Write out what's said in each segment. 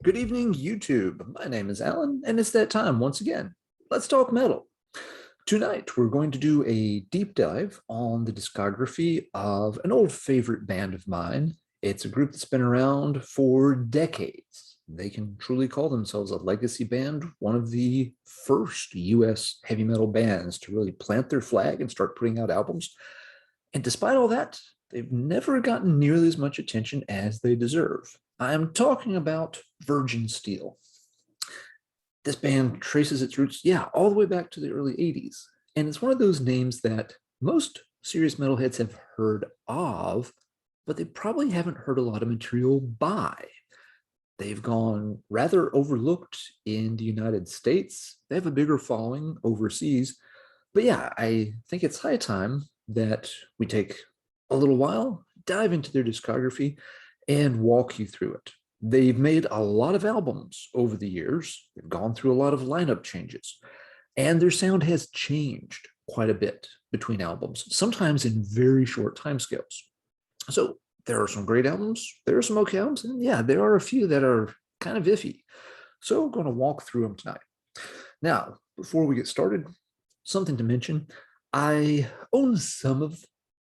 Good evening, YouTube. My name is Alan, and it's that time once again. Let's talk metal. Tonight, we're going to do a deep dive on the discography of an old favorite band of mine. It's a group that's been around for decades. They can truly call themselves a legacy band, one of the first US heavy metal bands to really plant their flag and start putting out albums. And despite all that, they've never gotten nearly as much attention as they deserve. I'm talking about Virgin Steel. This band traces its roots, all the way back to the early 80s. And it's one of those names that most serious metalheads have heard of, but they probably haven't heard a lot of material by. They've gone rather overlooked in the United States. They have a bigger following overseas. But yeah, I think it's high time that we take a little while, dive into their discography, and walk you through it. They've made a lot of albums over the years. They've gone through a lot of lineup changes, and their sound has changed quite a bit between albums, sometimes in very short timescales. So there are some great albums, there are some okay albums, and yeah, there are a few that are kind of iffy. So I'm going to walk through them tonight. Now, before we get started, something to mention. I own some of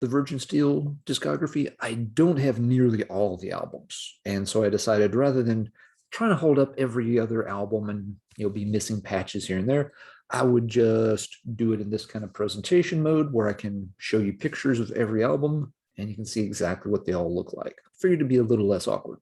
the Virgin Steel discography. I don't have nearly all the albums. And so I decided rather than trying to hold up every other album and be missing patches here and there, I would just do it in this kind of presentation mode where I can show you pictures of every album and you can see exactly what they all look like. For you to be a little less awkward.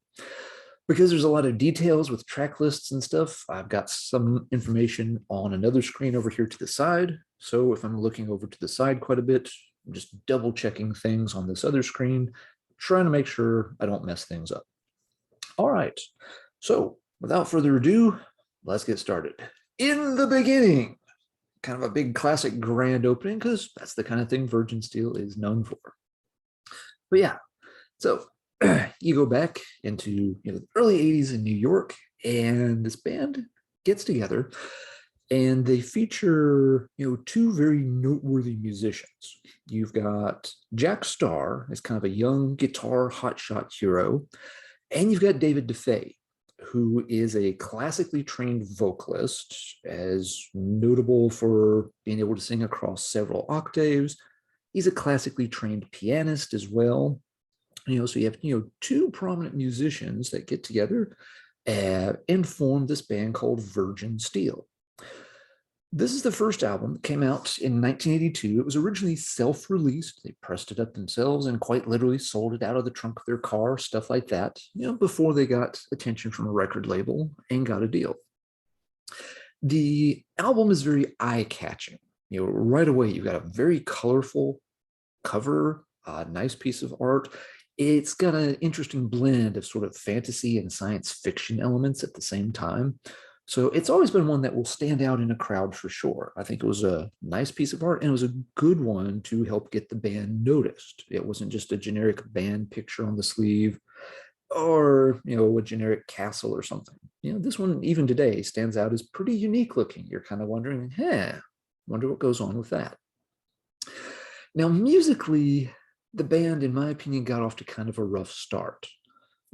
Because there's a lot of details with track lists and stuff, I've got some information on another screen over here to the side. So if I'm looking over to the side quite a bit, I'm just double checking things on this other screen, trying to make sure I don't mess things up. All right, so without further ado, let's get started. In the beginning, kind of a big classic grand opening, because that's the kind of thing Virgin Steel is known for. But yeah, so you go back into the early 80s in New York, and this band gets together, and they feature two very noteworthy musicians. You've got Jack Starr as kind of a young guitar hotshot hero, and you've got David DeFeis, who is a classically trained vocalist, as notable for being able to sing across several octaves. He's a classically trained pianist as well. So you have two prominent musicians that get together and form this band called Virgin Steel. This is the first album that came out in 1982. It was originally self-released. They pressed it up themselves and quite literally sold it out of the trunk of their car, stuff like that, before they got attention from a record label and got a deal. The album is very eye-catching. Right away, you've got a very colorful cover, a nice piece of art. It's got an interesting blend of sort of fantasy and science fiction elements at the same time. So it's always been one that will stand out in a crowd for sure. I think it was a nice piece of art, and it was a good one to help get the band noticed. It wasn't just a generic band picture on the sleeve or, a generic castle or something. This one, even today, stands out as pretty unique looking. You're kind of wondering, wonder what goes on with that. Now, musically, the band, in my opinion, got off to kind of a rough start.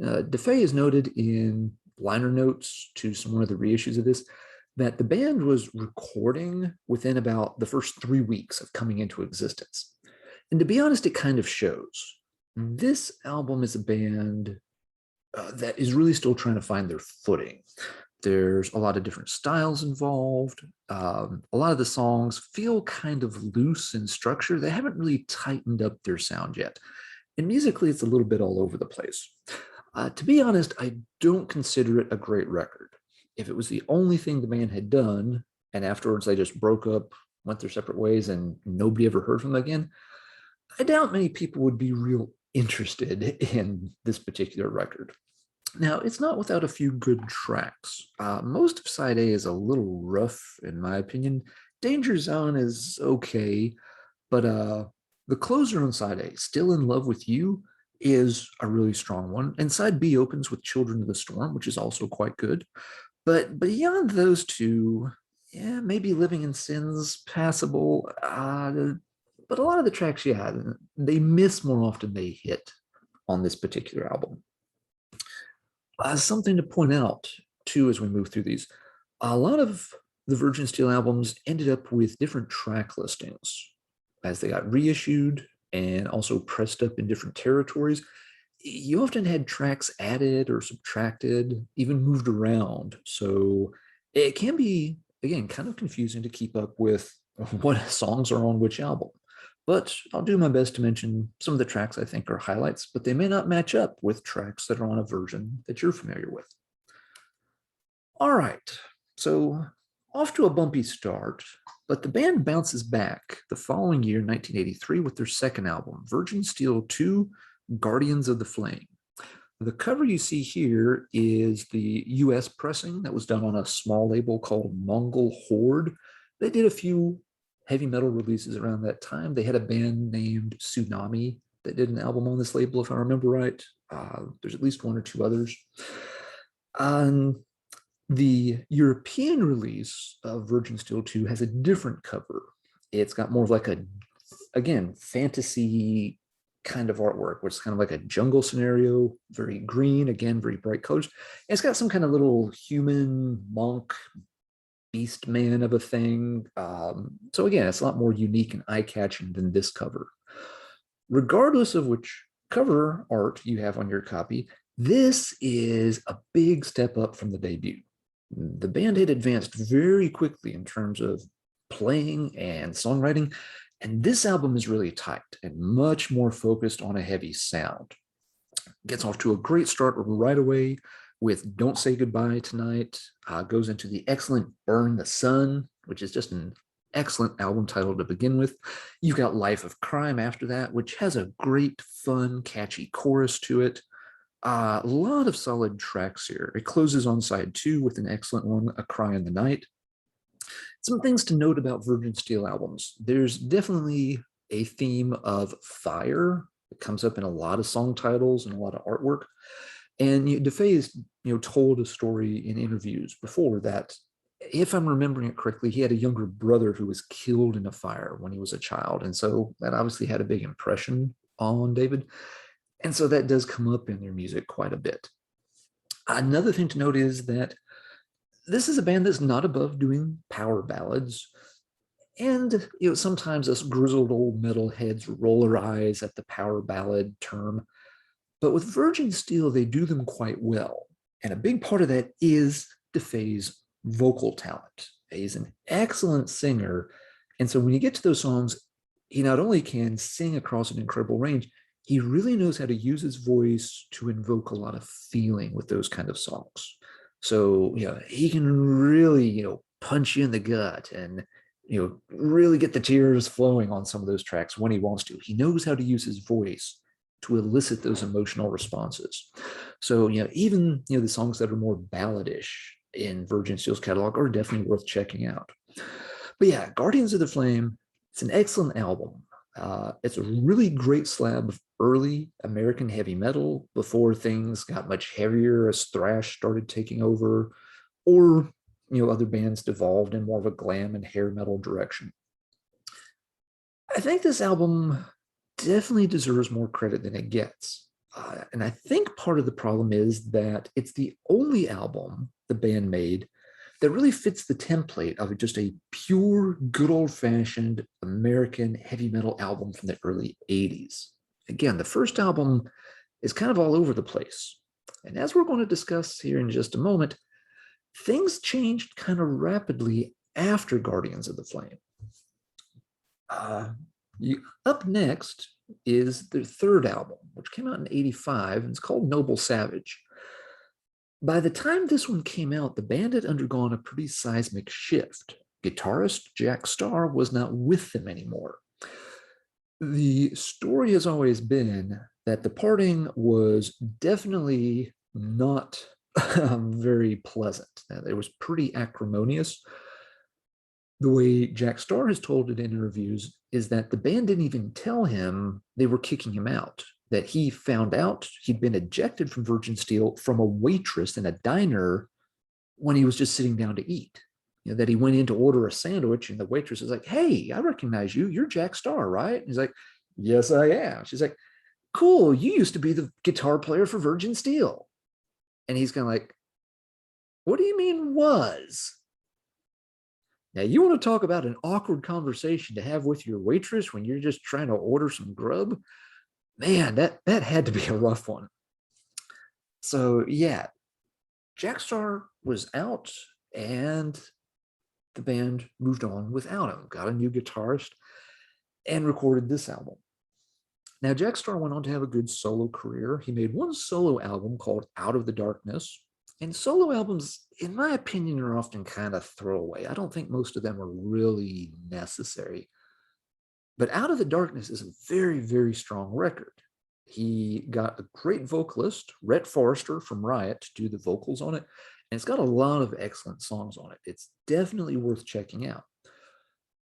DeFeis is noted in liner notes to one of the reissues of this that the band was recording within about the first 3 weeks of coming into existence. And to be honest, it kind of shows. This album is a band that is really still trying to find their footing. There's a lot of different styles involved. A lot of the songs feel kind of loose in structure. They haven't really tightened up their sound yet. And musically, it's a little bit all over the place. To be honest, I don't consider it a great record. If it was the only thing the band had done, and afterwards they just broke up, went their separate ways, and nobody ever heard from them again, I doubt many people would be real interested in this particular record. Now, it's not without a few good tracks. Most of side A is a little rough, in my opinion. Danger Zone is okay, but the closer on side A, Still in Love with You, is a really strong one. And side B opens with Children of the Storm, which is also quite good. But beyond those two, maybe Living in Sin's passable. But a lot of the tracks, they miss more often they hit on this particular album. Something to point out, too, as we move through these, a lot of the Virgin Steel albums ended up with different track listings as they got reissued and also pressed up in different territories. You often had tracks added or subtracted, even moved around. So it can be, again, kind of confusing to keep up with what songs are on which album. But I'll do my best to mention some of the tracks I think are highlights, but they may not match up with tracks that are on a version that you're familiar with. All right, so off to a bumpy start, but the band bounces back the following year, 1983, with their second album, Virgin Steel 2, Guardians of the Flame. The cover you see here is the US pressing that was done on a small label called Mongol Horde. They did a few heavy metal releases around that time. They had a band named Tsunami that did an album on this label, if I remember right. There's at least one or two others. The European release of Virgin Steel 2 has a different cover. It's got more of like a, again, fantasy kind of artwork, which is kind of like a jungle scenario, very green, again, very bright colors. And it's got some kind of little human monk beast man of a thing. So again, it's a lot more unique and eye-catching than this cover. Regardless of which cover art you have on your copy, this is a big step up from the debut. The band had advanced very quickly in terms of playing and songwriting, and this album is really tight and much more focused on a heavy sound. Gets off to a great start right away with Don't Say Goodbye Tonight, goes into the excellent Burn the Sun, which is just an excellent album title to begin with. You've got Life of Crime after that, which has a great, fun, catchy chorus to it. A lot of solid tracks here. It closes on side 2 with an excellent one, A Cry in the Night. Some things to note about Virgin Steel albums. There's definitely a theme of fire. It comes up in a lot of song titles and a lot of artwork. And DeFeis, told a story in interviews before that, if I'm remembering it correctly, he had a younger brother who was killed in a fire when he was a child. And so that obviously had a big impression on David. And so that does come up in their music quite a bit. Another thing to note is that this is a band that's not above doing power ballads. And sometimes us grizzled old metalheads roll our eyes at the power ballad term. But with Virgin Steel, they do them quite well. And a big part of that is DeFeis' vocal talent. He's an excellent singer. And so when you get to those songs, he not only can sing across an incredible range, he really knows how to use his voice to invoke a lot of feeling with those kind of songs. So, he can really, punch you in the gut and, really get the tears flowing on some of those tracks when he wants to. He knows how to use his voice to elicit those emotional responses. So, even, the songs that are more balladish in Virgin Steel's catalog are definitely worth checking out. But yeah, Guardians of the Flame, it's an excellent album. It's a really great slab of early American heavy metal before things got much heavier as thrash started taking over, or other bands devolved in more of a glam and hair metal direction. I think this album definitely deserves more credit than it gets. And I think part of the problem is that it's the only album the band made that really fits the template of just a pure, good old-fashioned American heavy metal album from the early 80s. Again, the first album is kind of all over the place. And as we're going to discuss here in just a moment, things changed kind of rapidly after Guardians of the Flame. Up next is their third album, which came out in 85, and it's called Noble Savage. By the time this one came out, the band had undergone a pretty seismic shift. Guitarist Jack Starr was not with them anymore. The story has always been that the parting was definitely not very pleasant. It was pretty acrimonious. The way Jack Starr has told it in interviews is that the band didn't even tell him they were kicking him out, that he found out he'd been ejected from Virgin Steel from a waitress in a diner when he was just sitting down to eat. That he went in to order a sandwich and the waitress is like, "Hey, I recognize you. You're Jack Starr, right?" And he's like, "Yes, I am." She's like, "Cool, you used to be the guitar player for Virgin Steel." And he's kind of like, What do you mean was? Now, you want to talk about an awkward conversation to have with your waitress when you're just trying to order some grub? Man, that had to be a rough one. So yeah, Jack Starr was out and the band moved on without him, got a new guitarist, and recorded this album. Now, Jack Starr went on to have a good solo career. He made one solo album called Out of the Darkness. And solo albums, in my opinion, are often kind of throwaway. I don't think most of them are really necessary. But Out of the Darkness is a very, very strong record. He got a great vocalist, Rhett Forrester from Riot, to do the vocals on it. And it's got a lot of excellent songs on it. It's definitely worth checking out.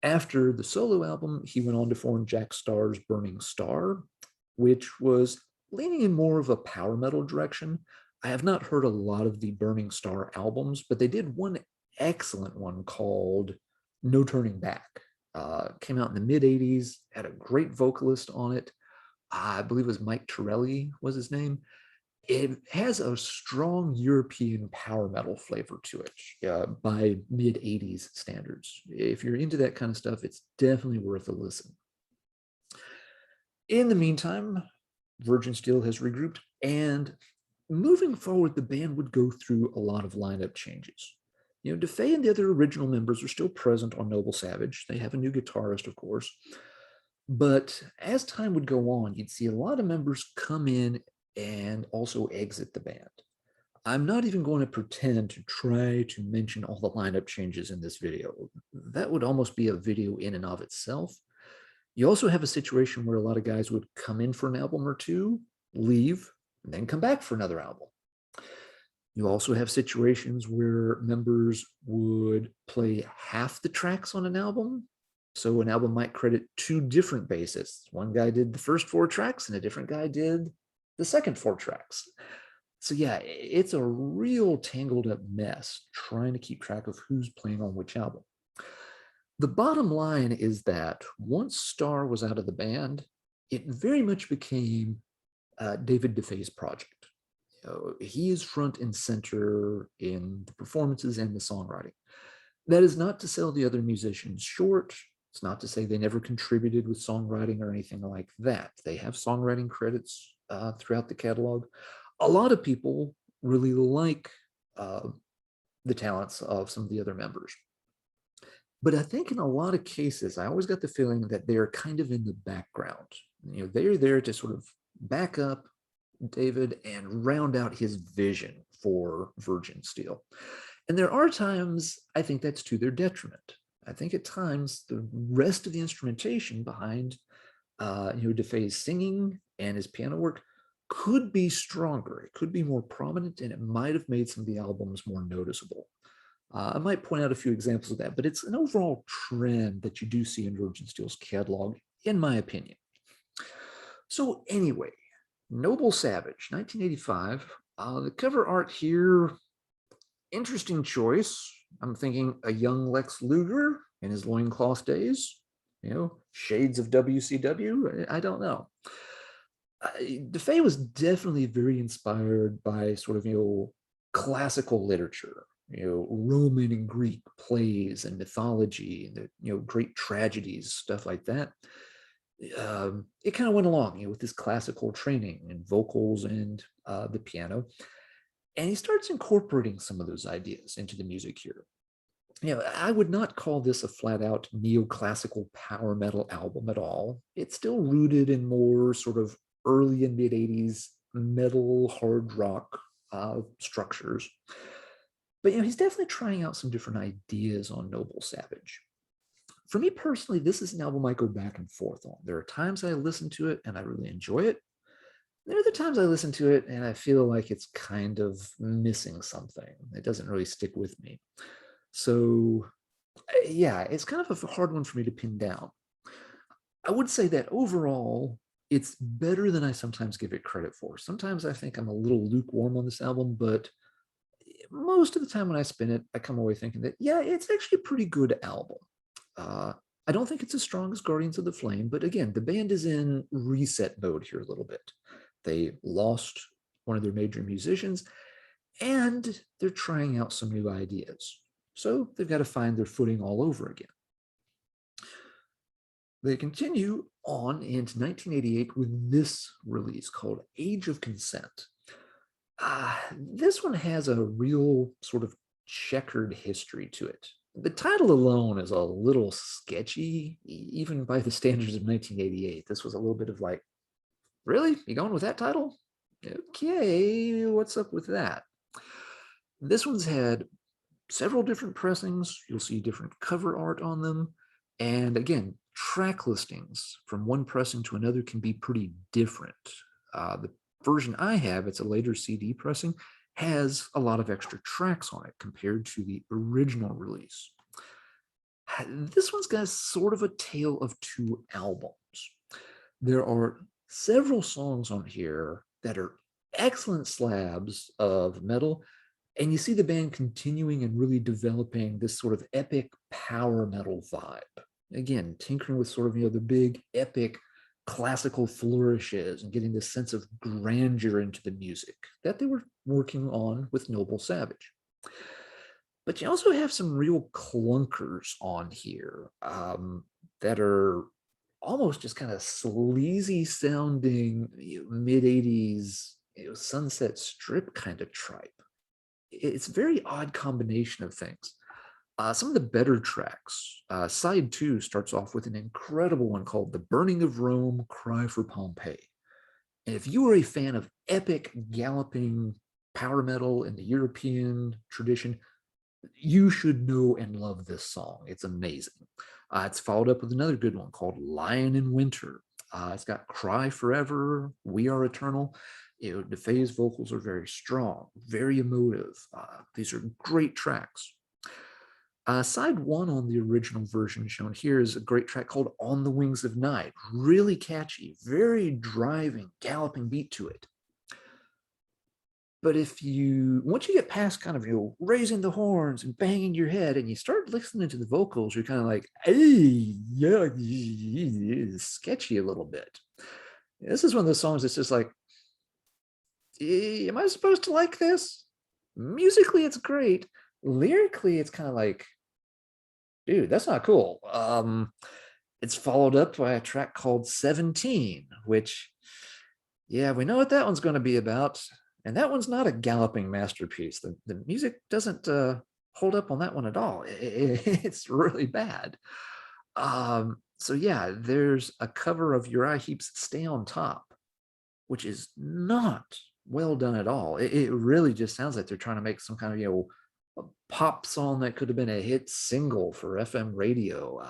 After the solo album, he went on to form Jack Starr's Burning Star, which was leaning in more of a power metal direction. I have not heard a lot of the Burning Star albums, but they did one excellent one called No Turning Back. Came out in the mid-'80s, had a great vocalist on it. I believe it was Mike Torelli was his name. It has a strong European power metal flavor to it by mid-'80s standards. If you're into that kind of stuff, it's definitely worth a listen. In the meantime, Virgin Steel has regrouped, and moving forward, the band would go through a lot of lineup changes. You know, DeFeis and the other original members are still present on Noble Savage. They have a new guitarist, of course. But as time would go on, you'd see a lot of members come in and also exit the band. I'm not even going to pretend to try to mention all the lineup changes in this video. That would almost be a video in and of itself. You also have a situation where a lot of guys would come in for an album or two, leave, and then come back for another album. You also have situations where members would play half the tracks on an album. So an album might credit two different bassists. One guy did the first 4 tracks and a different guy did the second 4 tracks. So yeah, it's a real tangled up mess trying to keep track of who's playing on which album. The bottom line is that once Starr was out of the band, it very much became David DeFeis' project. You know, he is front and center in the performances and the songwriting. That is not to sell the other musicians short. It's not to say they never contributed with songwriting or anything like that. They have songwriting credits throughout the catalog. A lot of people really like the talents of some of the other members. But I think in a lot of cases, I always got the feeling that they're kind of in the background. You know, they're there to sort of back up David and round out his vision for Virgin Steel. And there are times I think that's to their detriment. I think at times the rest of the instrumentation behind DeFeis' singing and his piano work could be stronger. It could be more prominent, and it might have made some of the albums more noticeable. I might point out a few examples of that, but it's an overall trend that you do see in Virgin Steel's catalog, in my opinion. So anyway, Noble Savage, 1985. The cover art here, interesting choice. I'm thinking a young Lex Luger in his loincloth days, you know, shades of WCW. I don't know. DeFeis was definitely very inspired by sort of, you know, classical literature, you know, Roman and Greek plays and mythology, and the, you know, great tragedies, stuff like that. It kind of went along, you know, with his classical training and vocals and the piano. And he starts incorporating some of those ideas into the music here. You know, I would not call this a flat out neoclassical power metal album at all. It's still rooted in more sort of early and mid 80s metal hard rock structures. But, you know, he's definitely trying out some different ideas on Noble Savage. For me personally, this is an album I go back and forth on. There are times I listen to it and I really enjoy it. There are other times I listen to it and I feel like it's kind of missing something. It doesn't really stick with me. So yeah, it's kind of a hard one for me to pin down. I would say that overall, it's better than I sometimes give it credit for. Sometimes I think I'm a little lukewarm on this album, but most of the time when I spin it, I come away thinking that, yeah, it's actually a pretty good album. I don't think it's as strong as Guardians of the Flame, but again, the band is in reset mode here a little bit. They lost one of their major musicians, and they're trying out some new ideas. So they've got to find their footing all over again. They continue on into 1988 with this release called Age of Consent. This one has a real sort of checkered history to it. The title alone is a little sketchy, even by the standards of 1988. This was a little bit of like, really? You going with that title? Okay, what's up with that? This one's had several different pressings. You'll see different cover art on them. And again, track listings from one pressing to another can be pretty different. The version I have, it's a later CD pressing, has a lot of extra tracks on it compared to the original release. This one's got sort of a tale of two albums. There are several songs on here that are excellent slabs of metal, and you see the band continuing and really developing this sort of epic power metal vibe. Again, tinkering with sort of, the big epic classical flourishes and getting this sense of grandeur into the music that they were working on with Noble Savage. But you also have some real clunkers on here that are almost just kind of sleazy sounding mid-80s Sunset Strip kind of tripe. It's a very odd combination of things. Some of the better tracks, side 2 starts off with an incredible one called The Burning of Rome, Cry for Pompeii. And if you are a fan of epic galloping power metal in the European tradition, you should know and love this song. It's amazing. It's followed up with another good one called Lion in Winter. It's got Cry Forever, We Are Eternal. DeFeis vocals are very strong, very emotive. These are great tracks. Side 1 on the original version shown here is a great track called On the Wings of Night. Really catchy, very driving, galloping beat to it. But once you get past kind of, raising the horns and banging your head and you start listening to the vocals, you're kind of like, hey, yeah, it's sketchy a little bit. This is one of those songs that's just like, am I supposed to like this? Musically, it's great. Lyrically, it's kind of like, dude, that's not cool. It's followed up by a track called 17, which, yeah, we know what that one's going to be about. And that one's not a galloping masterpiece. The music doesn't hold up on that one at all. It's really bad. So yeah, there's a cover of Uriah Heep's Stay on Top, which is not well done at all. It really just sounds like they're trying to make some kind of, a pop song that could have been a hit single for FM radio.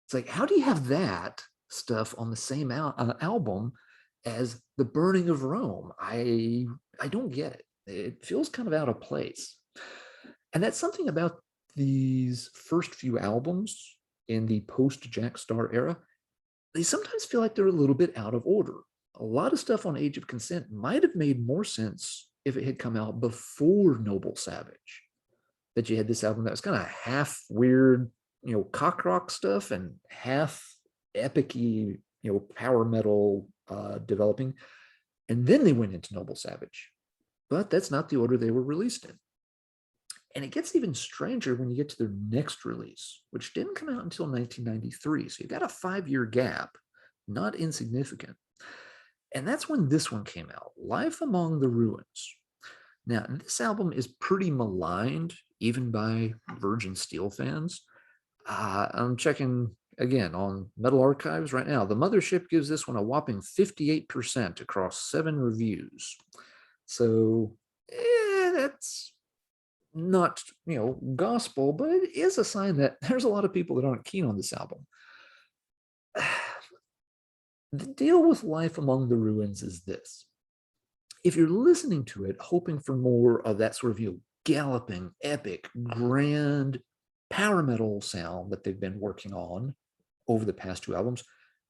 It's like, how do you have that stuff on the same album as The Burning of Rome? I don't get it. It feels kind of out of place. And that's something about these first few albums in the post-Jack Starr era. They sometimes feel like they're a little bit out of order. A lot of stuff on Age of Consent might have made more sense if it had come out before Noble Savage. That you had this album that was kind of half weird, cock rock stuff and half epic-y, power metal developing. And then they went into Noble Savage. But that's not the order they were released in. And it gets even stranger when you get to their next release, which didn't come out until 1993. So you've got a 5-year gap, not insignificant. And that's when this one came out, Life Among the Ruins. Now, this album is pretty maligned, even by Virgin Steel fans. I'm checking, again, on Metal Archives right now. The Mothership gives this one a whopping 58% across 7 reviews. So, that's not, gospel, but it is a sign that there's a lot of people that aren't keen on this album. The deal with Life Among the Ruins is this. If you're listening to it, hoping for more of that sort of, galloping, epic, grand power metal sound that they've been working on over the past 2 albums,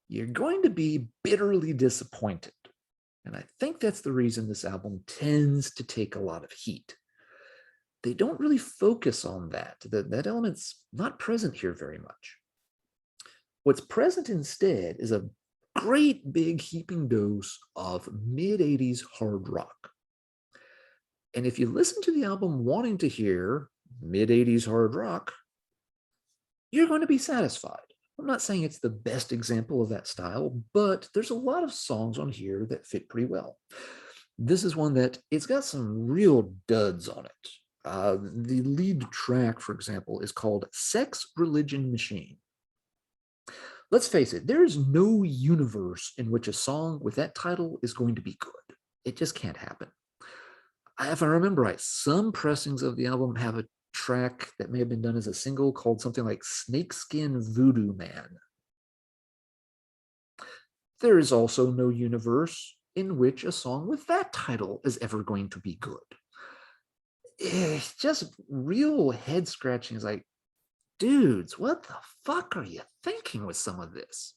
you're going to be bitterly disappointed. And I think that's the reason this album tends to take a lot of heat. They don't really focus on that. That element's not present here very much. What's present instead is a great big heaping dose of mid-80s hard rock. And if you listen to the album wanting to hear mid-80s hard rock, you're going to be satisfied. I'm not saying it's the best example of that style, but there's a lot of songs on here that fit pretty well. This is one that it's got some real duds on it. The lead track, for example, is called Sex, Religion, Machine. Let's face it, there is no universe in which a song with that title is going to be good. It just can't happen. If I remember right, some pressings of the album have a track that may have been done as a single called something like Snakeskin Voodoo Man. There is also no universe in which a song with that title is ever going to be good. It's just real head scratching. It's like, dudes, what the fuck are you thinking with some of this?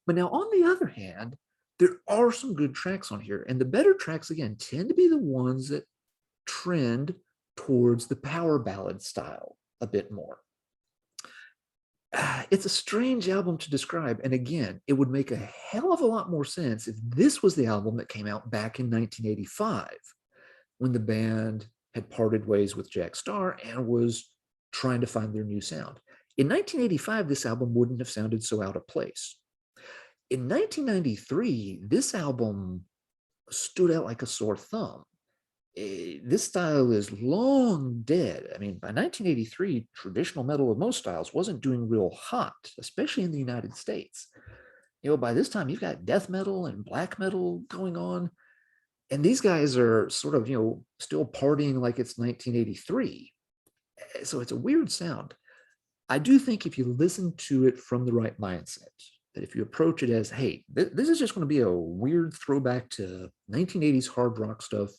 But now, on the other hand, there are some good tracks on here, and the better tracks, again, tend to be the ones that trend towards the power ballad style a bit more. It's a strange album to describe, and again, it would make a hell of a lot more sense if this was the album that came out back in 1985, when the band had parted ways with Jack Starr and was trying to find their new sound. In 1985, this album wouldn't have sounded so out of place. In 1993, this album stood out like a sore thumb. This style is long dead. I mean, by 1983, traditional metal of most styles wasn't doing real hot, especially in the United States. By this time, you've got death metal and black metal going on, and these guys are sort of, still partying like it's 1983. So it's a weird sound. I do think if you listen to it from the right mindset, that if you approach it as, hey, this is just going to be a weird throwback to 1980s hard rock stuff,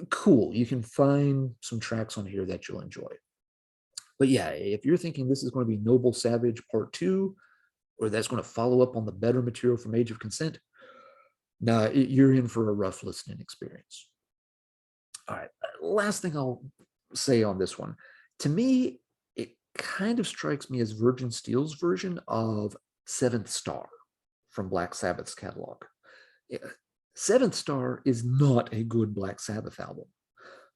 cool, you can find some tracks on here that you'll enjoy. But yeah, if you're thinking this is going to be Noble Savage Part 2, or that's going to follow up on the better material from Age of Consent, nah, you're in for a rough listening experience. All right, last thing I'll say on this one. To me, it kind of strikes me as Virgin Steele's version of Seventh Star from Black Sabbath's catalog. Seventh Star is not a good Black Sabbath album,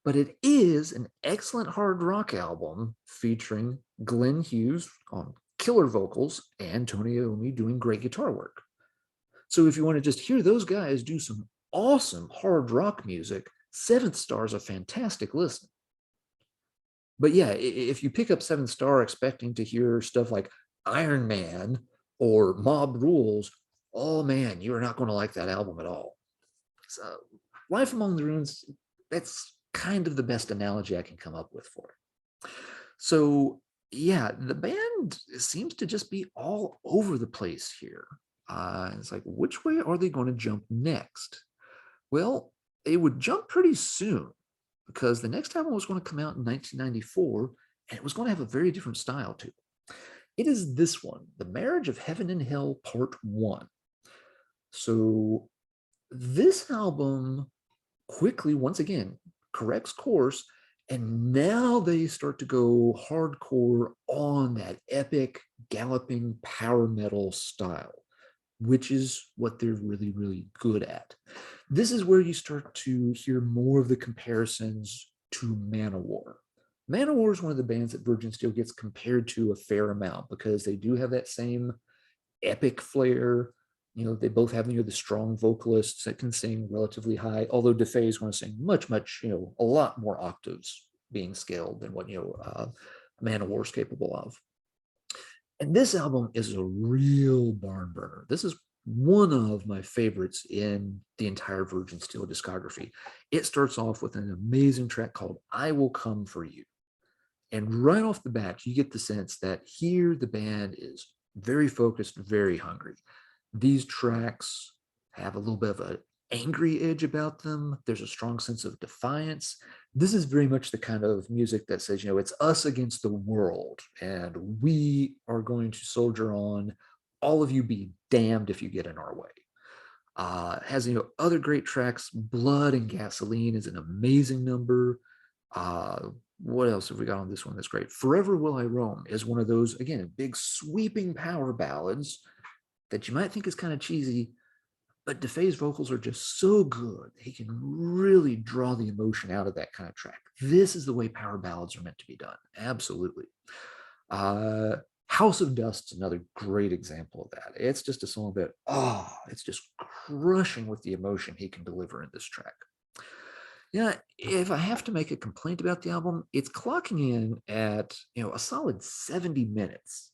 but it is an excellent hard rock album featuring Glenn Hughes on killer vocals and Tony Iommi doing great guitar work. So if you want to just hear those guys do some awesome hard rock music, Seventh Star is a fantastic listen. But yeah, if you pick up Seventh Star expecting to hear stuff like Iron Man or Mob Rules, oh man, you are not going to like that album at all. So Life Among the Ruins, that's kind of the best analogy I can come up with for it. So yeah, the band seems to just be all over the place here. It's like, which way are they going to jump next? Well, they would jump pretty soon, because the next album was going to come out in 1994, and it was going to have a very different style too. It is this one, The Marriage of Heaven and Hell Part 1. So this album quickly, once again, corrects course, and now they start to go hardcore on that epic, galloping power metal style, which is what they're really, really good at. This is where you start to hear more of the comparisons to MANOWAR. MANOWAR is one of the bands that Virgin Steele gets compared to a fair amount, because they do have that same epic flair. They both have the strong vocalists that can sing relatively high, although DeFeis want to sing much, a lot more octaves being scaled than what MANOWAR is capable of. And this album is a real barn burner. This is one of my favorites in the entire Virgin Steele discography. It starts off with an amazing track called I Will Come For You. And right off the bat, you get the sense that here the band is very focused, very hungry. These tracks have a little bit of an angry edge about them. There's a strong sense of defiance. This is very much the kind of music that says, it's us against the world, and we are going to soldier on. All of you be damned if you get in our way. Has other great tracks. Blood and Gasoline is an amazing number. What else have we got on this one that's great? Forever Will I Roam is one of those, again, big sweeping power ballads that you might think is kind of cheesy, But DeFeis' vocals are just so good. He can really draw the emotion out of that kind of track. This is the way power ballads are meant to be done. Absolutely. House of Dust's another great example of that. It's just a song that, it's just crushing with the emotion he can deliver in this track. Yeah, if I have to make a complaint about the album, it's clocking in at, a solid 70 minutes.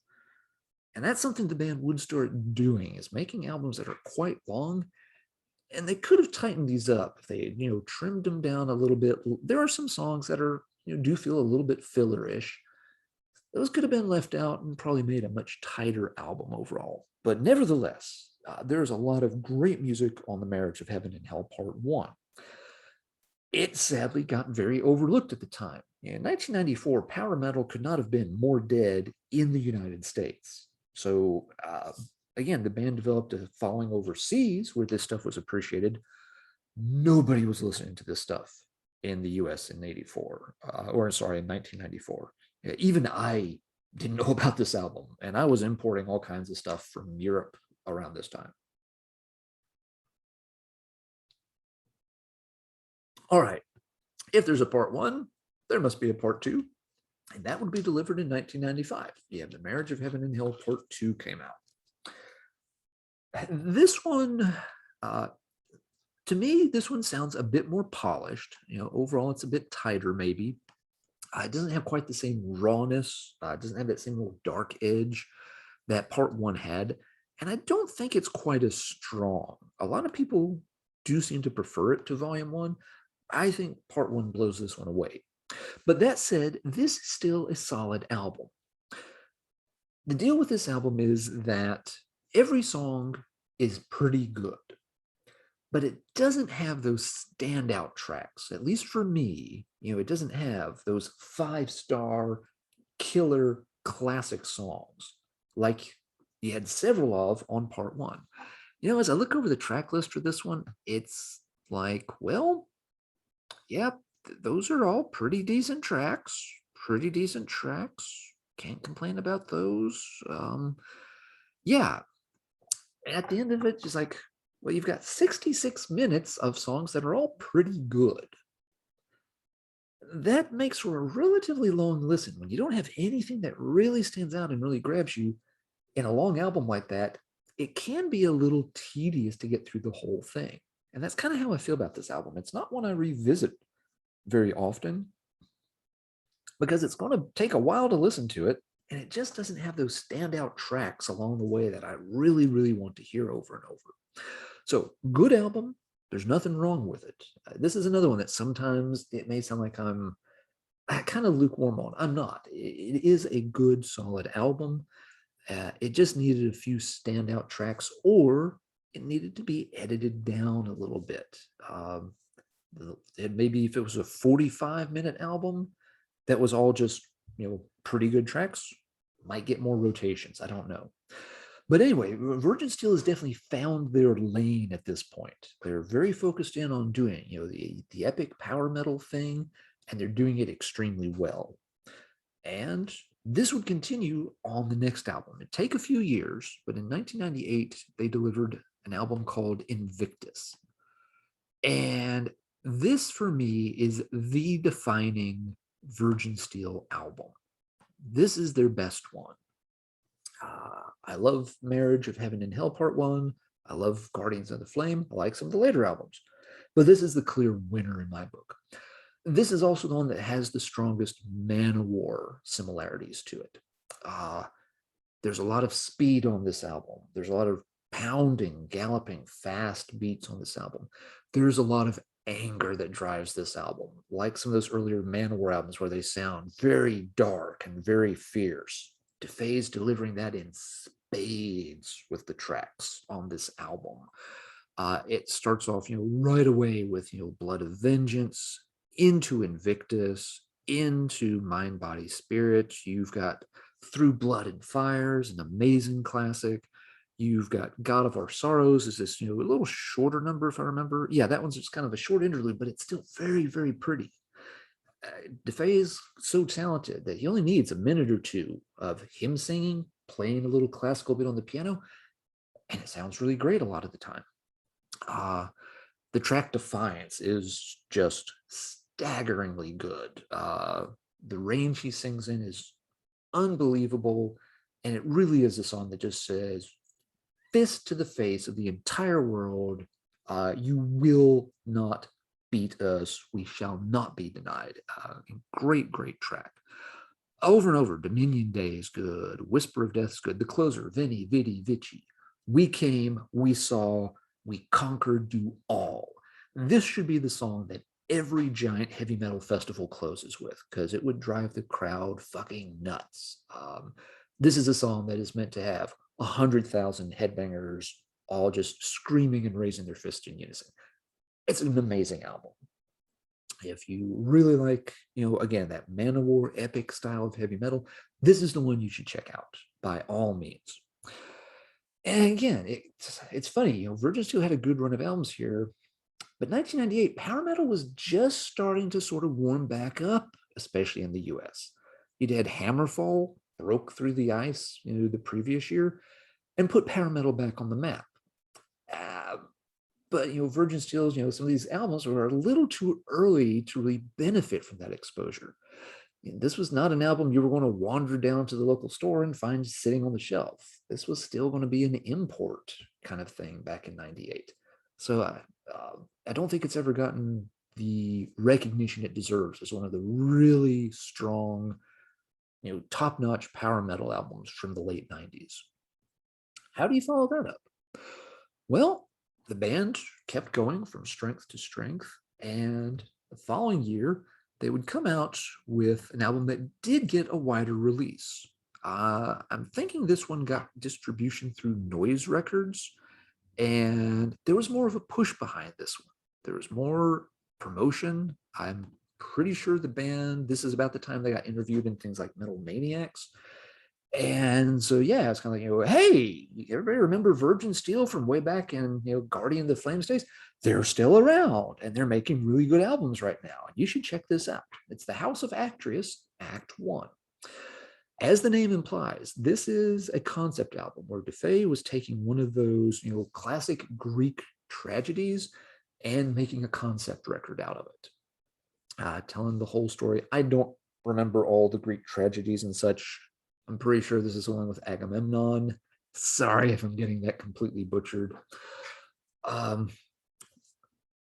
And that's something the band would start doing, is making albums that are quite long. And they could have tightened these up if they, trimmed them down a little bit. There are some songs that are, do feel a little bit fillerish. Those could have been left out and probably made a much tighter album overall. But nevertheless, there's a lot of great music on The Marriage of Heaven and Hell Part 1. It sadly got very overlooked at the time. In 1994, power metal could not have been more dead in the United States. So again, the band developed a following overseas where this stuff was appreciated. Nobody was listening to this stuff in the US in 1994. Even I didn't know about this album, and I was importing all kinds of stuff from Europe around this time. All right, if there's a part 1, there must be a part 2, and that would be delivered in 1995. Yeah, The Marriage of Heaven and Hell Part 2 came out. This one, to me, this one sounds a bit more polished. Overall, it's a bit tighter, maybe. It doesn't have quite the same rawness. It doesn't have that same little dark edge that Part 1 had. And I don't think it's quite as strong. A lot of people do seem to prefer it to Volume 1. I think Part 1 blows this one away. But that said, this is still a solid album. The deal with this album is that every song is pretty good, but it doesn't have those standout tracks. At least for me, it doesn't have those 5-star killer classic songs like you had several of on Part 1. As I look over the track list for this one, it's like, well, yeah, those are all pretty decent tracks. Can't complain about those. Yeah. At the end of it, just like, well, you've got 66 minutes of songs that are all pretty good. That makes for a relatively long listen. When you don't have anything that really stands out and really grabs you in a long album like that, it can be a little tedious to get through the whole thing. And that's kind of how I feel about this album. It's not one I revisit very often because it's going to take a while to listen to it, and it just doesn't have those standout tracks along the way that I really, really want to hear over and over. So, good album. There's nothing wrong with it. This is another one that sometimes it may sound like I'm kind of lukewarm on. I'm not. It is a good, solid album. It just needed a few standout tracks, or it needed to be edited down a little bit. Maybe if it was a 45-minute album that was all just, pretty good tracks, might get more rotations. I don't know. But anyway, Virgin Steel has definitely found their lane at this point. They're very focused in on doing, the epic power metal thing, and they're doing it extremely well. And this would continue on the next album. It'd take a few years, but in 1998, they delivered an album called INVICTUS. And this, for me, is the defining Virgin Steel album. This is their best one. I love Marriage of Heaven and Hell Part 1. I love Guardians of the Flame. I like some of the later albums. But this is the clear winner in my book. This is also the one that has the strongest MANOWAR similarities to it. There's a lot of speed on this album. There's a lot of pounding, galloping, fast beats on this album. There's a lot of anger that drives this album, like some of those earlier MANOWAR albums where they sound very dark and very fierce. DeFeis delivering that in spades with the tracks on this album. It starts off, right away with, Blood of Vengeance, into Invictus, into Mind, Body, Spirit. You've got Through Blood and Fires, an amazing classic. You've got God of Our Sorrows is this, a little shorter number, if I remember. Yeah, that one's just kind of a short interlude, but it's still very, very pretty. DeFeis is so talented that he only needs a minute or two of him singing, playing a little classical bit on the piano, and it sounds really great a lot of the time. The track Defiance is just staggeringly good. The range he sings in is unbelievable, and it really is a song that just says, fist to the face of the entire world, you will not beat us. We shall not be denied. Great, great track. Over and over, Dominion Day is good. Whisper of Death is good. The closer, Veni, Vidi, Vici. We came, we saw, we conquered you all. This should be the song that every giant heavy metal festival closes with, because it would drive the crowd fucking nuts. This is a song that is meant to have 100,000 headbangers all just screaming and raising their fists in unison. It's an amazing album. If you really like, again, that MANOWAR epic style of heavy metal, this is the one you should check out by all means. And again, it's funny, Virgin Steel had a good run of albums here, but 1998, power metal was just starting to sort of warm back up, especially in the US. You'd had Hammerfall broke through the ice, the previous year, and put power metal back on the map. But Virgin Steele's, some of these albums were a little too early to really benefit from that exposure. This was not an album you were going to wander down to the local store and find sitting on the shelf. This was still going to be an import kind of thing back in '98. So I don't think it's ever gotten the recognition it deserves as one of the really strong, top-notch power metal albums from the late '90s. How do you follow that up? Well, the band kept going from strength to strength, and the following year, they would come out with an album that did get a wider release. I'm thinking this one got distribution through Noise Records, and there was more of a push behind this one. There was more promotion. I'm pretty sure the band, this is about the time they got interviewed in things like Metal Maniacs. And so, yeah, it's kind of like, hey, everybody remember Virgin Steel from way back in, Guardian of the Flames days? They're still around, and they're making really good albums right now. And you should check this out. It's The House of ATREUS, Act 1. As the name implies, this is a concept album where DeFeis was taking one of those, classic Greek tragedies and making a concept record out of it. Telling the whole story. I don't remember all the Greek tragedies and such. I'm pretty sure this is the one with Agamemnon. Sorry if I'm getting that completely butchered. And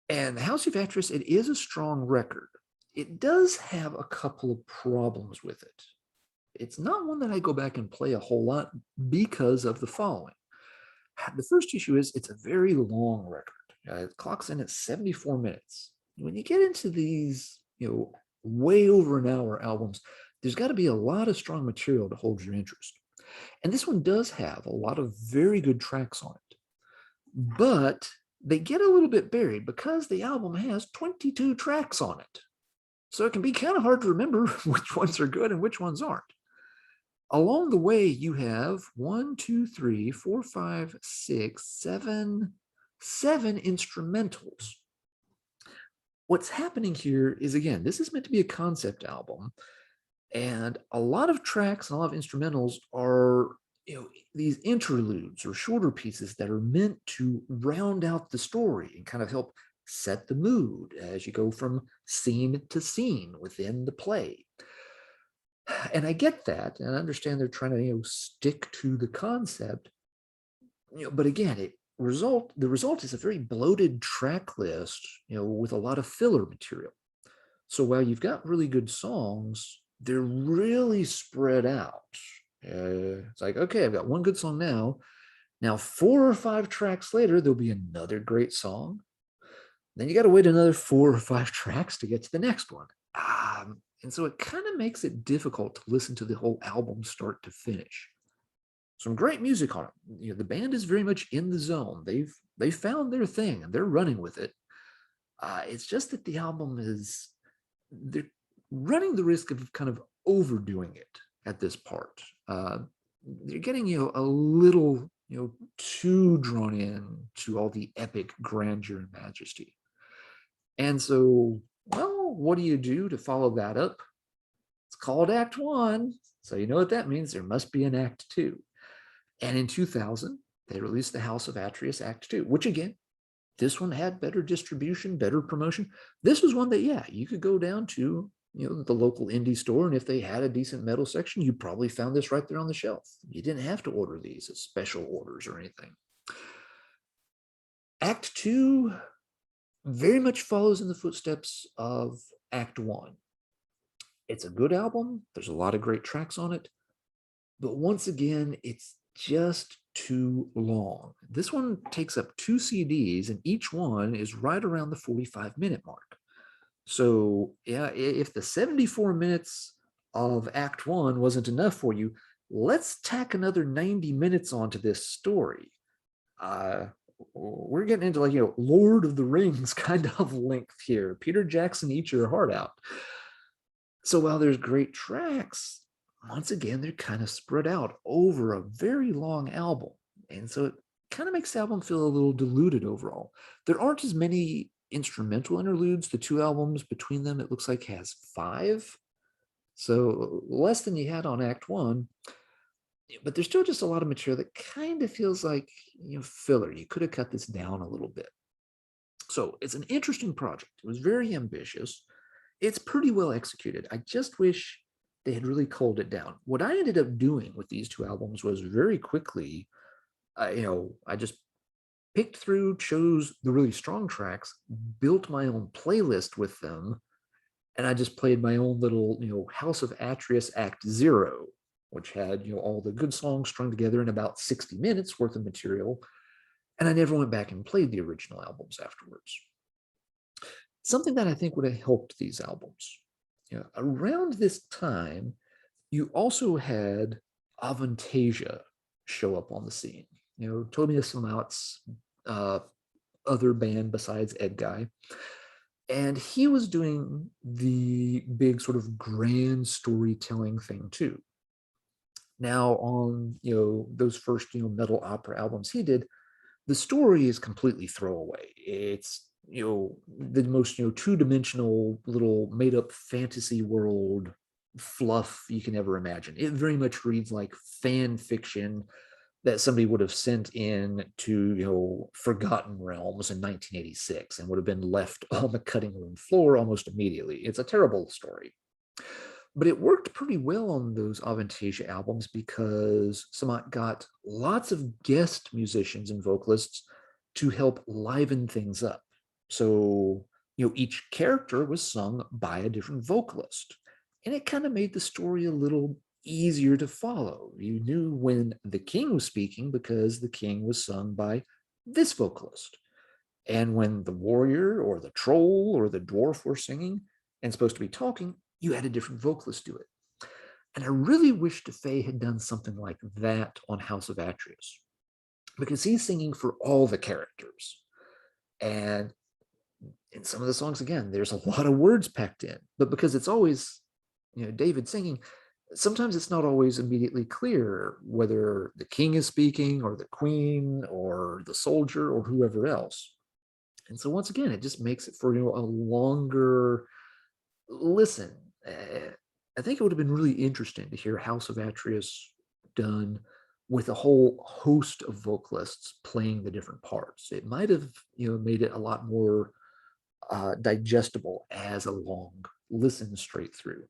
The House of ATREUS, it is a strong record. It does have a couple of problems with it. It's not one that I go back and play a whole lot because of the following. The first issue is it's a very long record. It clocks in at 74 minutes. When you get into these, way over an hour albums, there's got to be a lot of strong material to hold your interest. And this one does have a lot of very good tracks on it. But they get a little bit buried because the album has 22 tracks on it. So it can be kind of hard to remember which ones are good and which ones aren't. Along the way, you have 7 instrumentals. What's happening here is, again, this is meant to be a concept album. And a lot of tracks and a lot of instrumentals are, these interludes or shorter pieces that are meant to round out the story and kind of help set the mood as you go from scene to scene within the play. And I get that, and I understand they're trying to, stick to the concept. But again, the result is a very bloated track list, with a lot of filler material. So while you've got really good songs, they're really spread out. It's like, okay, I've got one good song now. Now, 4 or 5 tracks later, there'll be another great song. Then you got to wait another 4 or 5 tracks to get to the next one. And so it kind of makes it difficult to listen to the whole album start to finish. Some great music on it. The band is very much in the zone. They've found their thing and they're running with it. It's just that the album they're running the risk of kind of overdoing it at this part. They're getting, a little, too drawn in to all the epic grandeur and majesty. And so, well, what do you do to follow that up? It's called Act 1. So you know what that means. There must be an Act 2. And in 2000, they released The House of ATREUS Act 2, which again This one had better distribution, better promotion. This was one that, yeah, you could go down to, the local indie store, and if they had a decent metal section, you probably found this right there on the shelf. You didn't have to order these as special orders or anything. Act 2 very much follows in the footsteps of Act 1. It's a good album. There's a lot of great tracks on it. But once again, it's just too long. This one takes up 2 CDs, and each one is right around the 45-minute mark. So yeah, if the 74 minutes of Act 1 wasn't enough for you, let's tack another 90 minutes onto this story. We're getting into, like, Lord of the Rings kind of length here. Peter Jackson, eat your heart out. So while there's great tracks, once again, they're kind of spread out over a very long album. And so it kind of makes the album feel a little diluted overall. There aren't as many instrumental interludes. The 2 albums between them, it looks like, has 5. So less than you had on Act 1. But there's still just a lot of material that kind of feels like, filler. You could have cut this down a little bit. So it's an interesting project. It was very ambitious. It's pretty well executed. I just wish they had really culled it down. What I ended up doing with these 2 albums was very quickly, I just picked through, chose the really strong tracks, built my own playlist with them, and I just played my own little, House of ATREUS Act 0, which had, all the good songs strung together in about 60 minutes worth of material. And I never went back and played the original albums afterwards. Something that I think would have helped these albums. Around this time, you also had Avantasia show up on the scene. Tobias Samouth's other band besides Ed Guy. And he was doing the big sort of grand storytelling thing too. Now on, those first, metal opera albums he did, the story is completely throwaway. It's, the most, two-dimensional little made-up fantasy world fluff you can ever imagine. It very much reads like fan fiction that somebody would have sent in to, Forgotten Realms in 1986 and would have been left on the cutting room floor almost immediately. It's a terrible story. But it worked pretty well on those Avantasia albums because Samouth got lots of guest musicians and vocalists to help liven things up. So, each character was sung by a different vocalist. And it kind of made the story a little easier to follow. You knew when the king was speaking because the king was sung by this vocalist. And when the warrior or the troll or the dwarf were singing and supposed to be talking, you had a different vocalist do it. And I really wish DeFeis had done something like that on House of ATREUS, because he's singing for all the characters. And in some of the songs, again, there's a lot of words packed in, but because it's always, David singing, sometimes it's not always immediately clear whether the king is speaking or the queen or the soldier or whoever else. And so once again, it just makes it for, a longer listen. I think it would have been really interesting to hear House of ATREUS done with a whole host of vocalists playing the different parts. It might have, made it a lot more digestible as a long listen straight through.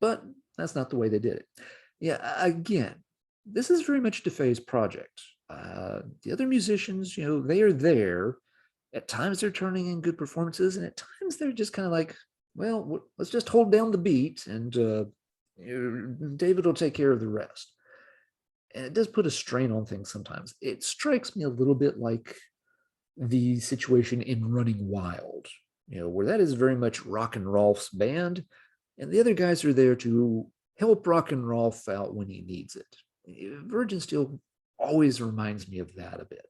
But that's not the way they did it. Yeah, again, this is very much DeFeis' project. The other musicians, they are there. At times they're turning in good performances, and at times they're just kind of like, well, let's just hold down the beat, and David will take care of the rest. And it does put a strain on things sometimes. It strikes me a little bit like the situation in Running Wild, where that is very much Rock and Rolf's band, and the other guys are there to help Rock and Rolf out when he needs it. Virgin Steel always reminds me of that a bit.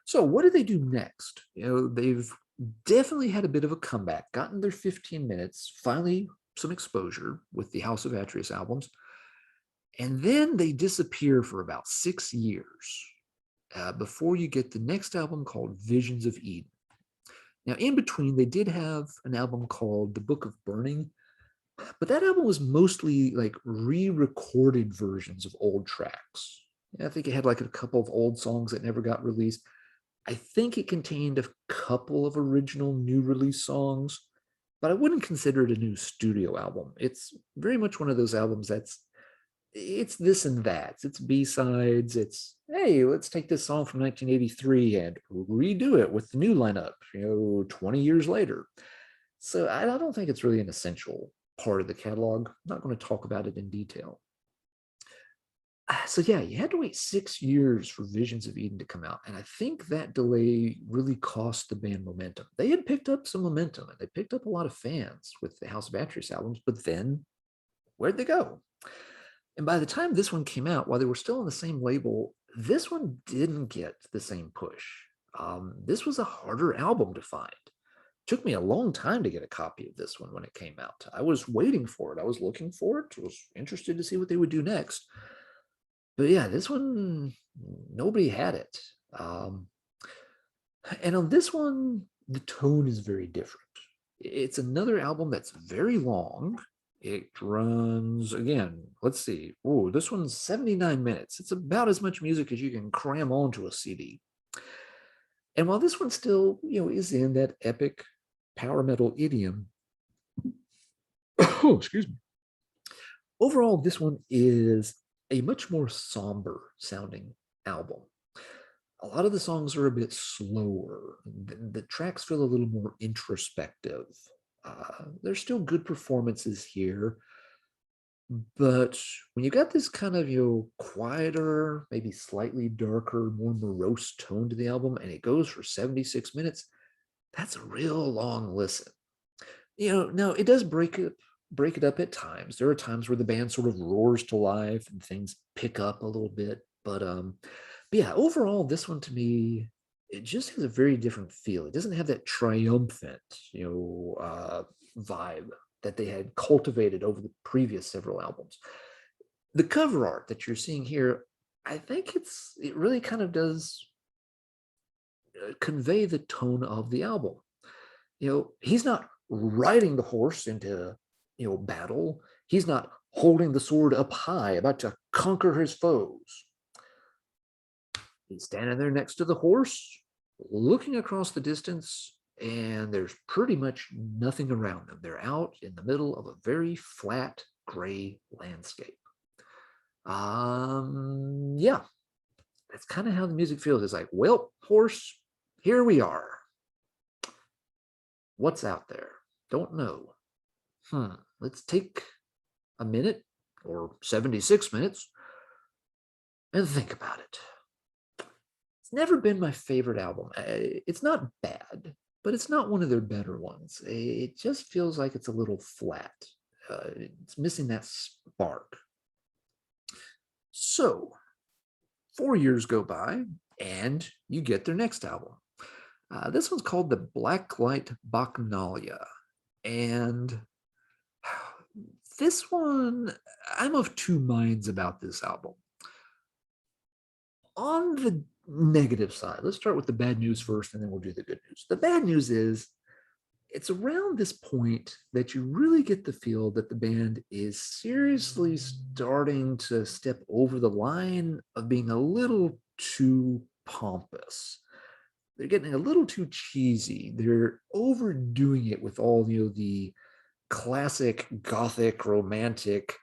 So what do they do next? They've definitely had a bit of a comeback, gotten their 15 minutes, finally some exposure with the House of ATREUS albums, and then they disappear for about 6 years before you get the next album called Visions of Eden. Now, in between, they did have an album called The Book of Burning, but that album was mostly like re-recorded versions of old tracks. I think it had like a couple of old songs that never got released. I think it contained a couple of original new release songs, but I wouldn't consider it a new studio album. It's very much one of those albums it's this and that. It's B-sides. It's, hey, let's take this song from 1983 and redo it with the new lineup, 20 years later. So I don't think it's really an essential part of the catalog. I'm not going to talk about it in detail. So yeah, you had to wait 6 years for Visions of Eden to come out. And I think that delay really cost the band momentum. They had picked up some momentum and they picked up a lot of fans with the House of ATREUS albums, but then where'd they go? And by the time this one came out, while they were still on the same label, this one didn't get the same push. This was a harder album to find. It took me a long time to get a copy of this one when it came out. I was waiting for it. I was looking for it. I was interested to see what they would do next. But yeah, this one, nobody had it. And on this one, the tone is very different. It's another album that's very long. It runs, again, let's see. Oh, this one's 79 minutes. It's about as much music as you can cram onto a CD. And while this one still, is in that epic power metal idiom, oh, excuse me. Overall, this one is a much more somber sounding album. A lot of the songs are a bit slower. The tracks feel a little more introspective. There's still good performances here, but when you got this kind of quieter, maybe slightly darker, more morose tone to the album, and it goes for 76 minutes, that's a real long listen. Now it does break it up at times. There are times where the band sort of roars to life and things pick up a little bit, but yeah, overall, this one to me, it just has a very different feel. It doesn't have that triumphant, vibe that they had cultivated over the previous several albums. The cover art that you're seeing here, I think it really kind of does convey the tone of the album. He's not riding the horse into, battle. He's not holding the sword up high, about to conquer his foes. He's standing there next to the horse, looking across the distance, and there's pretty much nothing around them. They're out in the middle of a very flat, gray landscape. Yeah, that's kind of how the music feels. It's like, well, horse, here we are. What's out there? Don't know. Let's take a minute or 76 minutes and think about it. It's never been my favorite album. It's not bad, but it's not one of their better ones. It just feels like it's a little flat. It's missing that spark. So 4 years go by and you get their next album. This one's called the Blacklight Bacchanalia. And this one, I'm of two minds about this album. On the negative side, let's start with the bad news first, and then we'll do the good news. The bad news is it's around this point that you really get the feel that the band is seriously starting to step over the line of being a little too pompous. They're getting a little too cheesy. They're overdoing it with all, the classic gothic, romantic,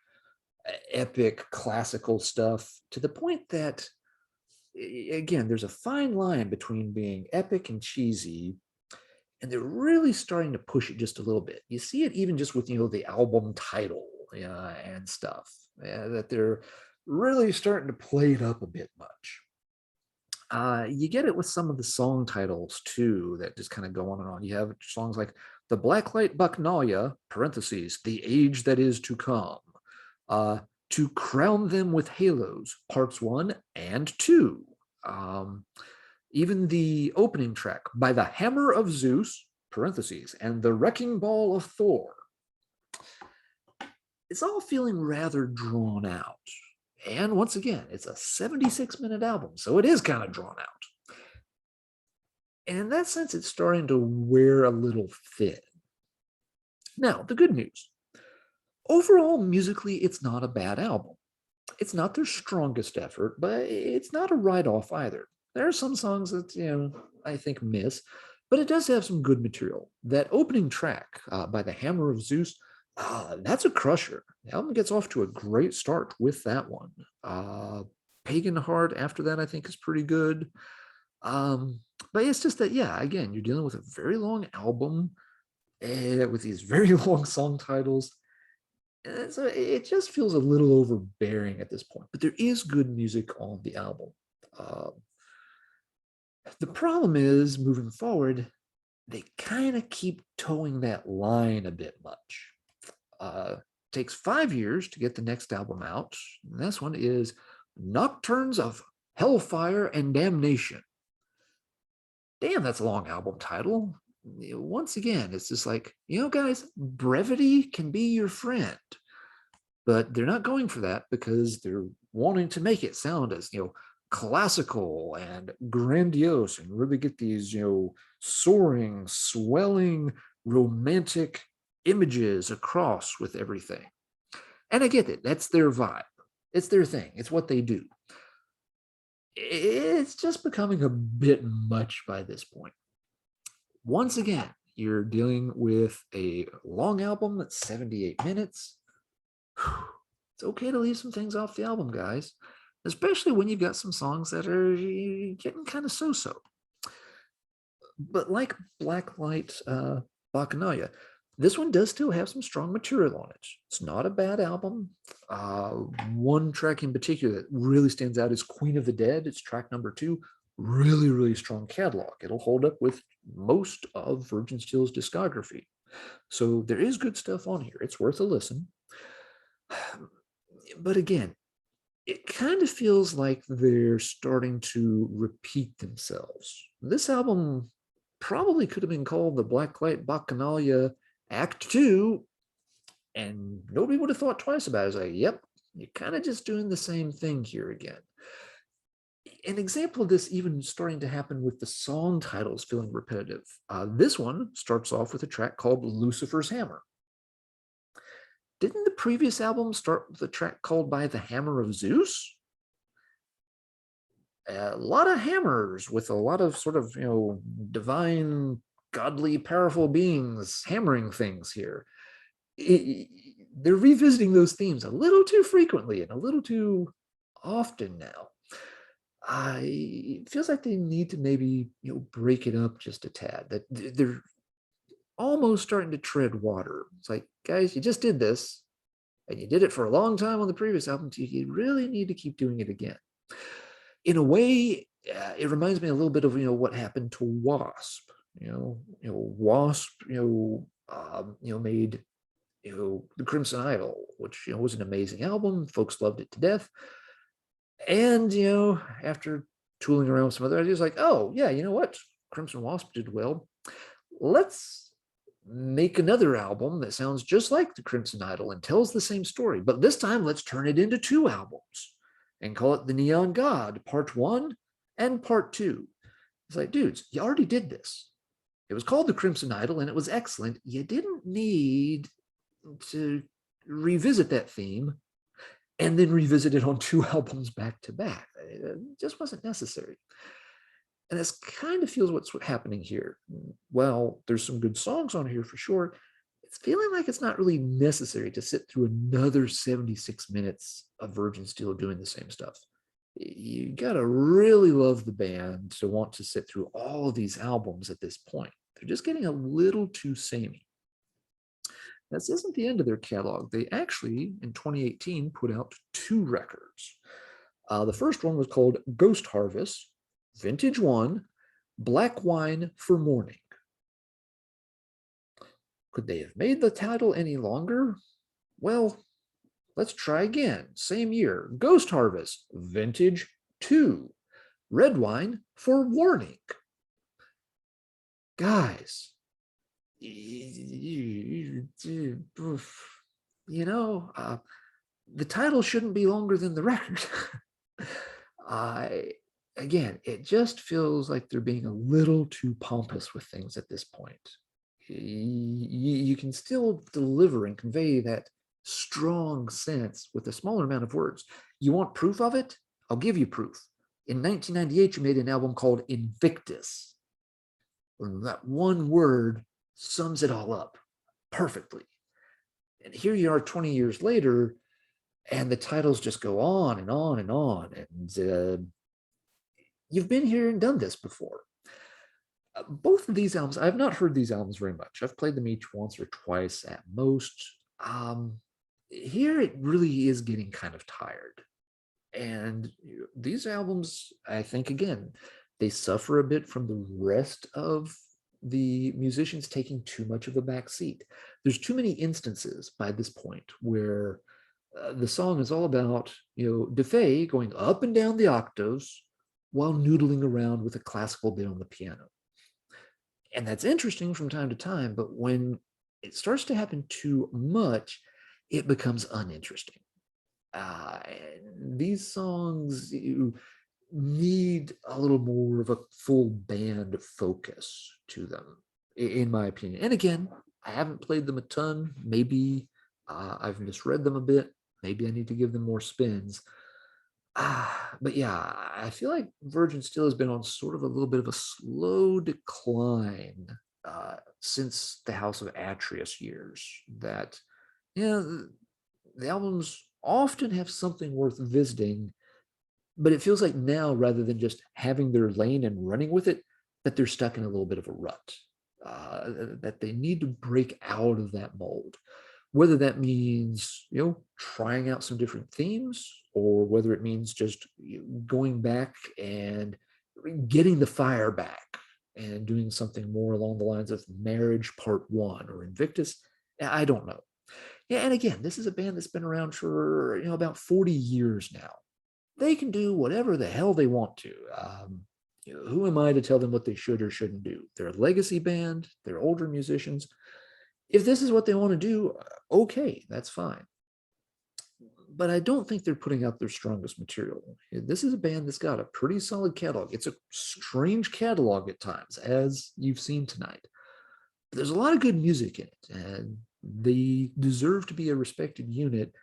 epic, classical stuff, to the point that, again, there's a fine line between being epic and cheesy, and they're really starting to push it just a little bit. You see it even just with, the album title and stuff, that they're really starting to play it up a bit much. You get it with some of the song titles too that just kind of go on and on. You have songs like The Blacklight Bacchanalia, parentheses, The Age That Is to Come, To Crown Them with Halos, parts 1 and 2. Even the opening track, By the Hammer of Zeus, parentheses, and The Wrecking Ball of Thor. It's all feeling rather drawn out. And once again, it's a 76-minute album, so it is kind of drawn out. And in that sense, it's starting to wear a little thin. Now, the good news. Overall, musically, it's not a bad album. It's not their strongest effort, but it's not a write-off either. There are some songs that, I think miss, but it does have some good material. That opening track by the Hammer of Zeus, that's a crusher. The album gets off to a great start with that one. Pagan Heart after that, I think, is pretty good. But it's just that, yeah, again, you're dealing with a very long album with these very long song titles. And so it just feels a little overbearing at this point, but there is good music on the album. The problem is, moving forward, they kind of keep towing that line a bit much. Takes 5 years to get the next album out. And this one is Nocturnes of Hellfire and Damnation. Damn, that's a long album title. Once again, it's just like, guys, brevity can be your friend. But they're not going for that because they're wanting to make it sound as, classical and grandiose and really get these, soaring, swelling, romantic images across with everything. And I get it. That's their vibe. It's their thing. It's what they do. It's just becoming a bit much by this point. Once again, you're dealing with a long album that's 78 minutes. It's okay to leave some things off the album, guys, especially when you've got some songs that are getting kind of so-so. But like Blacklight Bacchanalia, this one does still have some strong material on it. It's not a bad album. One track in particular that really stands out is Queen of the Dead. It's track number 2. Really, really strong catalog. It'll hold up with most of Virgin Steele's discography. So there is good stuff on here. It's worth a listen. But again, it kind of feels like they're starting to repeat themselves. This album probably could have been called the Blacklight Bacchanalia Act 2, and nobody would have thought twice about it. It's like, yep, you're kind of just doing the same thing here again. An example of this even starting to happen with the song titles feeling repetitive. This one starts off with a track called Lucifer's Hammer. Didn't the previous album start with a track called By the Hammer of Zeus? A lot of hammers with a lot of sort of, divine, godly, powerful beings hammering things here. They're revisiting those themes a little too frequently and a little too often now. It feels like they need to maybe, break it up just a tad. That they're almost starting to tread water. It's like, guys, you just did this, and you did it for a long time on the previous album. So you really need to keep doing it again. In a way, it reminds me a little bit of what happened to Wasp. Wasp, made The Crimson Idol, which was an amazing album. Folks loved it to death. And after tooling around with some other ideas, like, oh yeah, you know what? Crimson Wasp did well. Let's make another album that sounds just like The Crimson Idol and tells the same story, but this time let's turn it into 2 albums and call it The Neon God Part 1 and Part 2. It's like, dudes, you already did this. It was called The Crimson Idol and it was excellent. You didn't need to revisit that theme and then revisit it on 2 albums back to back. It just wasn't necessary. And this kind of feels what's happening here. Well, there's some good songs on here for sure. It's feeling like it's not really necessary to sit through another 76 minutes of Virgin Steele doing the same stuff. You gotta really love the band to want to sit through all of these albums at this point. They're just getting a little too samey. This isn't the end of their catalog. They actually, in 2018, put out 2 records. The first one was called Ghost Harvest, Vintage 1, Black Wine for Mourning. Could they have made the title any longer? Well, let's try again. Same year, Ghost Harvest, Vintage 2, Red Wine for Warning. Guys, the title shouldn't be longer than the record. Again, it just feels like they're being a little too pompous with things at this point. You can still deliver and convey that strong sense with a smaller amount of words. You want proof of it? I'll give you proof. In 1998, you made an album called Invictus. That one word sums it all up perfectly. And here you are 20 years later, and the titles just go on and on and on. And you've been here and done this before. Both of these albums, I've not heard these albums very much. I've played them each once or twice at most. Here it really is getting kind of tired. And these albums, I think, again, they suffer a bit from the rest of the musicians taking too much of a back seat. There's too many instances by this point where the song is all about, DeFeis going up and down the octaves while noodling around with a classical bit on the piano. And that's interesting from time to time, but when it starts to happen too much, it becomes uninteresting. These songs need a little more of a full band focus to them, in my opinion. And again, I haven't played them a ton. Maybe I've misread them a bit. Maybe I need to give them more spins. But yeah, I feel like Virgin Steel has been on sort of a little bit of a slow decline since the House of ATREUS years. That, the albums often have something worth visiting, but it feels like now, rather than just having their lane and running with it, that they're stuck in a little bit of a rut, that they need to break out of that mold. Whether that means, trying out some different themes, or whether it means just going back and getting the fire back and doing something more along the lines of Marriage Part 1 or Invictus, I don't know. Yeah, and again, this is a band that's been around for, about 40 years now. They can do whatever the hell they want to. Who am I to tell them what they should or shouldn't do? They're a legacy band. They're older musicians. If this is what they want to do, okay, that's fine. But I don't think they're putting out their strongest material. This is a band that's got a pretty solid catalog. It's a strange catalog at times, as you've seen tonight. But there's a lot of good music in it, and they deserve to be a respected unit.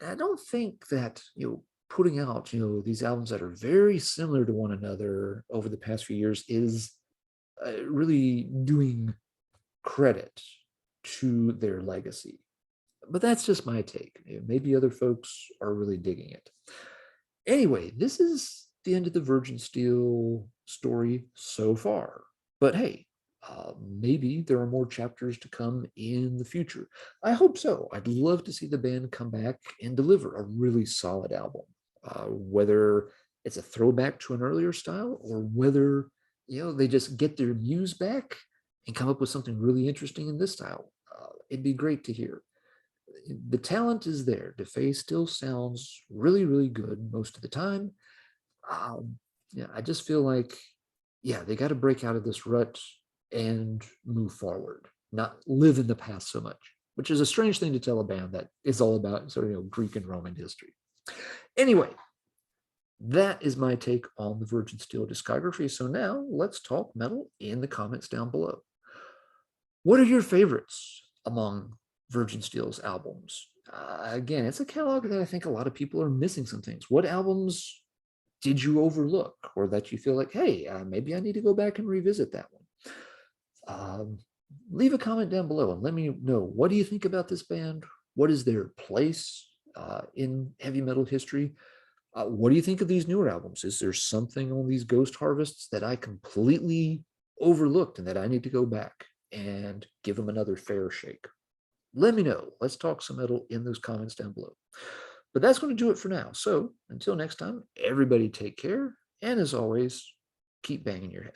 And I don't think that, putting out, these albums that are very similar to one another over the past few years is really doing credit to their legacy. But that's just my take. Maybe other folks are really digging it. Anyway, this is the end of the Virgin Steel story so far. But hey, maybe there are more chapters to come in the future. I hope so. I'd love to see the band come back and deliver a really solid album, whether it's a throwback to an earlier style or whether, they just get their muse back and come up with something really interesting in this style. It'd be great to hear. The talent is there. DeFeis still sounds really, really good most of the time. I just feel like, they got to break out of this rut and move forward, not live in the past so much, which is a strange thing to tell a band that is all about sort of, Greek and Roman history. Anyway, that is my take on the Virgin Steel discography. So now let's talk metal in the comments down below. What are your favorites among Virgin Steel's albums? Again, it's a catalog that I think a lot of people are missing some things. What albums did you overlook, or that you feel like, hey, maybe I need to go back and revisit that one? Leave a comment down below and let me know, what do you think about this band? What is their place in heavy metal history? What do you think of these newer albums? Is there something on these Ghost Harvests that I completely overlooked and that I need to go back and give them another fair shake? Let me know. Let's talk some metal in those comments down below. But that's going to do it for now. So until next time, everybody take care. And as always, keep banging your head.